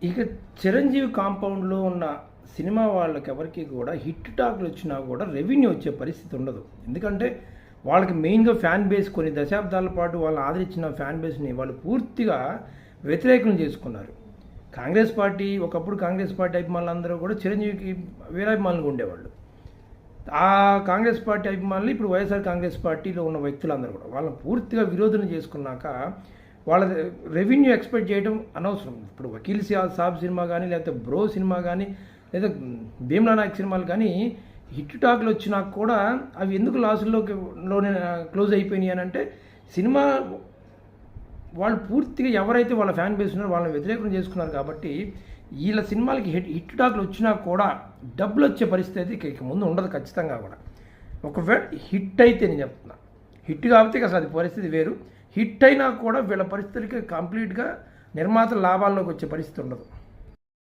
ఇక చిరంజీవి కాంపౌండ్లో ఉన్న సినిమా వాళ్ళకి ఎవరికి కూడా హిట్ టాక్లు వచ్చినా కూడా రెవెన్యూ వచ్చే పరిస్థితి ఉండదు. ఎందుకంటే వాళ్ళకి మెయిన్గా ఫ్యాన్ బేస్ కొన్ని దశాబ్దాల పాటు వాళ్ళు ఆదరించిన ఫ్యాన్ బేస్ని వాళ్ళు పూర్తిగా వ్యతిరేకం చేసుకున్నారు. కాంగ్రెస్ పార్టీ ఒకప్పుడు కాంగ్రెస్ పార్టీ అభిమానులందరూ కూడా చిరంజీవికి వీరాభిమానులుగా ఉండేవాళ్ళు. ఆ కాంగ్రెస్ పార్టీ అభిమానులు ఇప్పుడు వైఎస్ఆర్ కాంగ్రెస్ పార్టీలో ఉన్న వ్యక్తులందరూ కూడా వాళ్ళని పూర్తిగా విరోధన చేసుకున్నాక వాళ్ళ రెవెన్యూ ఎక్స్పెక్ట్ చేయడం అనవసరం. ఇప్పుడు వకీల్ సాబ్ సినిమా కానీ, లేకపోతే బ్రో సినిమా కానీ, లేదా భీమ్లా నాయక్ సినిమాలు కానీ హిట్ టాక్లు వచ్చినా కూడా అవి ఎందుకు లోనే క్లోజ్ అయిపోయినాయి అని అంటే, సినిమా వాళ్ళు పూర్తిగా ఎవరైతే వాళ్ళ ఫ్యాన్ బేస్ ఉన్నారో వాళ్ళని వ్యతిరేకం చేసుకున్నారు. కాబట్టి వీళ్ళ సినిమాలకి హిట్ టాక్లు వచ్చినా కూడా డబ్బులు వచ్చే పరిస్థితి ఇక ముందు ఉండదు ఖచ్చితంగా కూడా. ఒకవేళ హిట్ అయితే నేను చెప్తున్నా, హిట్ కాబట్టి అసలు అది పరిస్థితి వేరు. హిట్ అయినా కూడా వీళ్ళ పరిస్థితులకి కంప్లీట్గా నిర్మాతల లాభాల్లోకి వచ్చే పరిస్థితి ఉండదు.